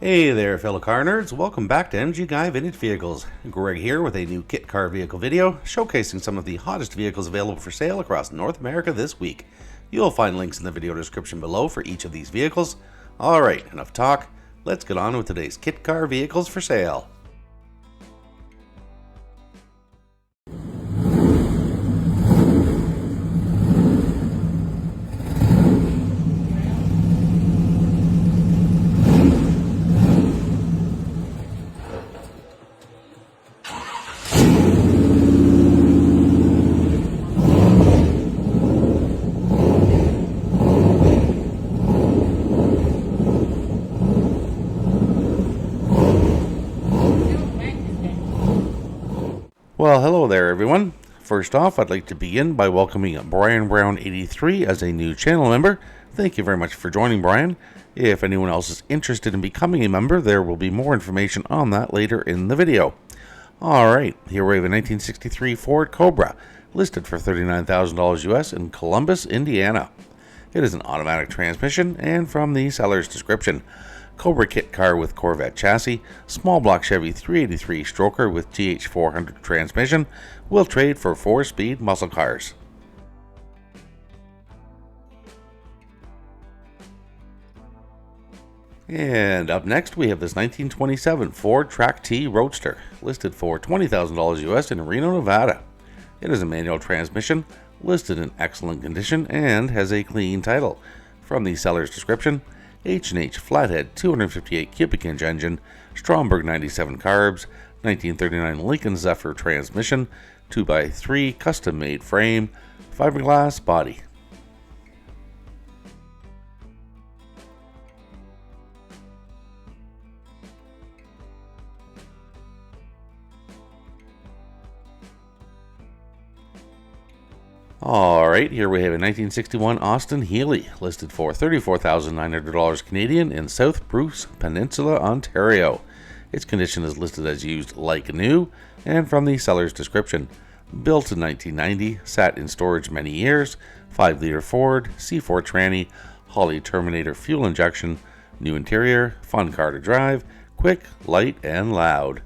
Hey there fellow car nerds, welcome back to MG Guy Vintage Vehicles. Greg here with a new kit car vehicle video showcasing some of the hottest vehicles available for sale across North America this week. You'll find links in the video description below for each of these vehicles. Alright, enough talk, let's get on with today's kit car vehicles for sale. Well, hello there everyone. First off, I'd like to begin by welcoming Brian Brown 83 as a new channel member. Thank you very much for joining, Brian. If anyone else is interested in becoming a member, there will be more information on that later in the video. Alright, here we have a 1963 Ford Cobra, listed for $39,000 US in Columbus, Indiana. It is an automatic transmission, and from the seller's description, Cobra kit car with Corvette chassis, small block Chevy 383 stroker with GH400 transmission, will trade for 4-speed muscle cars. And up next we have this 1927 Ford Track T Roadster, listed for $20,000 US in Reno, Nevada. It is a manual transmission, listed in excellent condition, and has a clean title. From the seller's description, H&H flathead 258 cubic inch engine, Stromberg 97 carbs, 1939 Lincoln Zephyr transmission, 2x3 custom made frame, fiberglass body. Alright, here we have a 1961 Austin Healey, listed for $34,900 Canadian in South Bruce Peninsula, Ontario. Its condition is listed as used like new, and from the seller's description, built in 1990, sat in storage many years, 5-liter Ford, C4 tranny, Holley Terminator fuel injection, new interior, fun car to drive, quick, light, and loud.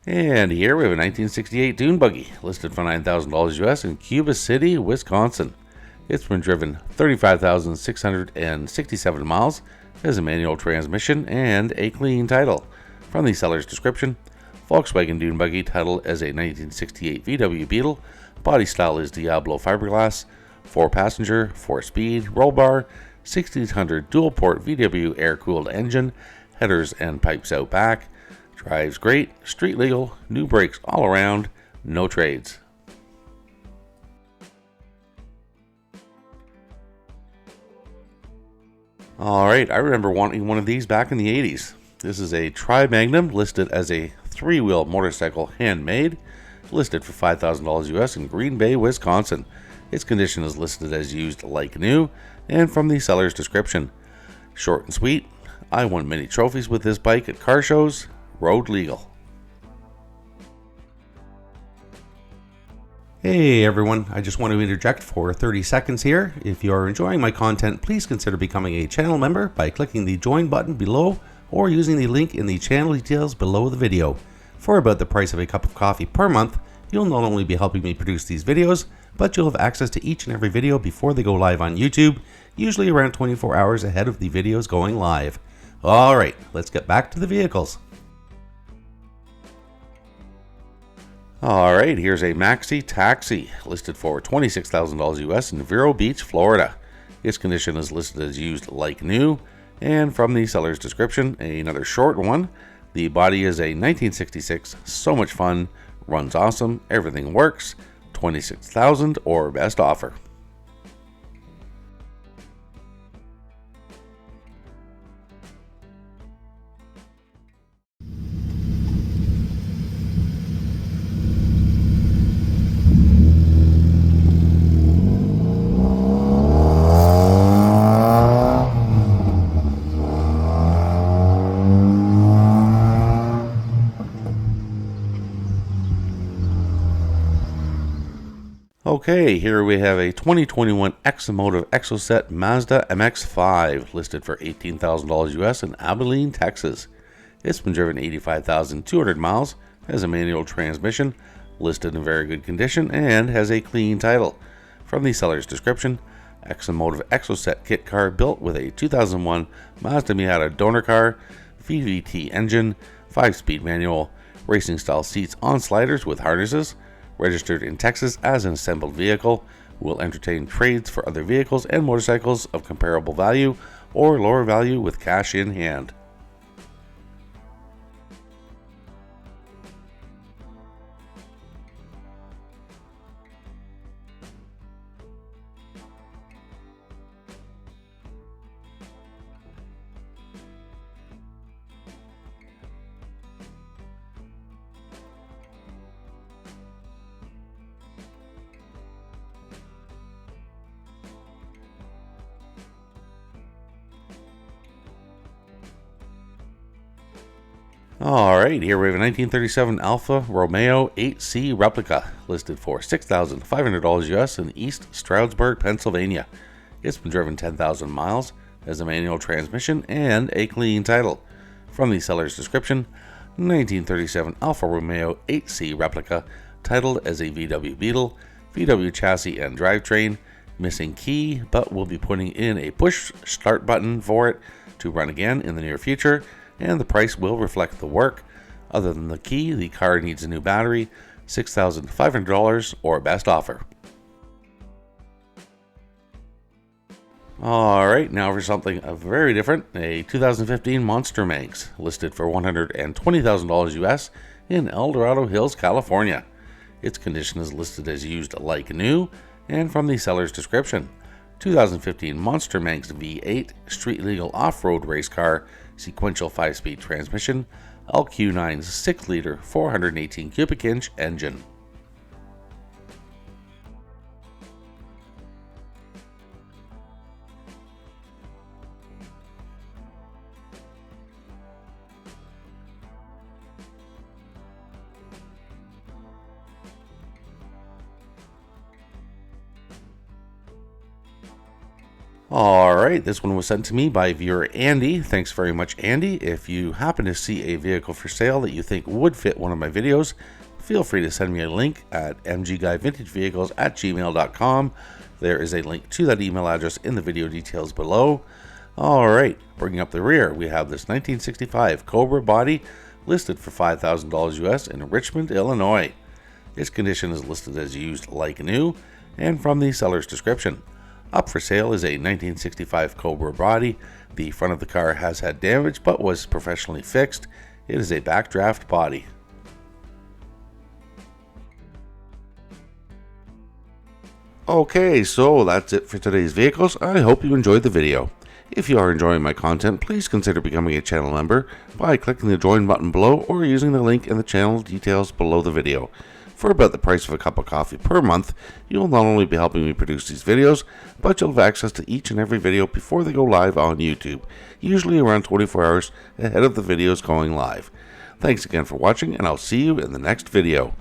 And here we have a 1968 Dune Buggy, listed for $9,000 US in Cuba City, Wisconsin. It's been driven 35,667 miles, has a manual transmission, and a clean title. From the seller's description, Volkswagen Dune Buggy titled as a 1968 VW Beetle, body style is Diablo fiberglass, 4-passenger, 4-speed, roll bar, 1600 dual-port VW air-cooled engine, headers and pipes out back. Drives great, street legal, new brakes all around, no trades. Alright, I remember wanting one of these back in the 80s. This is a Tri-Magnum, listed as a 3-wheel motorcycle handmade, listed for $5,000 US in Green Bay, Wisconsin. Its condition is listed as used like new, and from the seller's description, short and sweet, I won many trophies with this bike at car shows, road legal. Hey everyone, I just want to interject for 30 seconds here. If you are enjoying my content, please consider becoming a channel member by clicking the join button below or using the link in the channel details below the video. For about the price of a cup of coffee per month, you'll not only be helping me produce these videos, but you'll have access to each and every video before they go live on YouTube, usually around 24 hours ahead of the videos going live. Alright, let's get back to the vehicles. Alright, here's a Maxi Taxi, listed for $26,000 US in Vero Beach, Florida. Its condition is listed as used like new, and from the seller's description, another short one. The body is a 1966, so much fun, runs awesome, everything works, $26,000 or best offer. Okay, here we have a 2021 Exomotive Exocet Mazda MX-5 listed for $18,000 US in Abilene, Texas. It's been driven 85,200 miles, has a manual transmission, listed in very good condition, and has a clean title. From the seller's description, Exomotive Exocet kit car built with a 2001 Mazda Miata donor car, VVT engine, 5-speed manual, racing style seats on sliders with harnesses, registered in Texas as an assembled vehicle, will entertain trades for other vehicles and motorcycles of comparable value or lower value with cash in hand. Alright, here we have a 1937 Alfa Romeo 8C replica, listed for $6,500 US in East Stroudsburg, Pennsylvania. It's been driven 10,000 miles, has a manual transmission, and a clean title. From the seller's description, 1937 Alfa Romeo 8C replica, titled as a VW Beetle, VW chassis and drivetrain, missing key, but we'll be putting in a push start button for it to run again in the near future, and the price will reflect the work. Other than the key, the car needs a new battery, $6,500 or best offer. Alright, now for something very different, a 2015 Monster Manx, listed for $120,000 US in El Dorado Hills, California. Its condition is listed as used like new, and from the seller's description, 2015 Monster Manx V8 street legal off-road race car, sequential 5-speed transmission, LQ9's 6-liter 418 cubic inch engine. Alright, this one was sent to me by viewer Andy. Thanks very much, Andy. If you happen to see a vehicle for sale that you think would fit one of my videos, feel free to send me a link at mgguyvintagevehicles@gmail.com. There is a link to that email address in the video details below. Alright, bringing up the rear, we have this 1965 Cobra Body, listed for $5,000 US in Richmond, Illinois. Its condition is listed as used like new, and from the seller's description, up for sale is a 1965 Cobra Body. The front of the car has had damage but was professionally fixed. It is a backdraft body. Okay, so that's it for today's vehicles. I hope you enjoyed the video. If you are enjoying my content, please consider becoming a channel member by clicking the join button below or using the link in the channel details below the video. For about the price of a cup of coffee per month, you'll not only be helping me produce these videos, but you'll have access to each and every video before they go live on YouTube, usually around 24 hours ahead of the videos going live. Thanks again for watching, and I'll see you in the next video.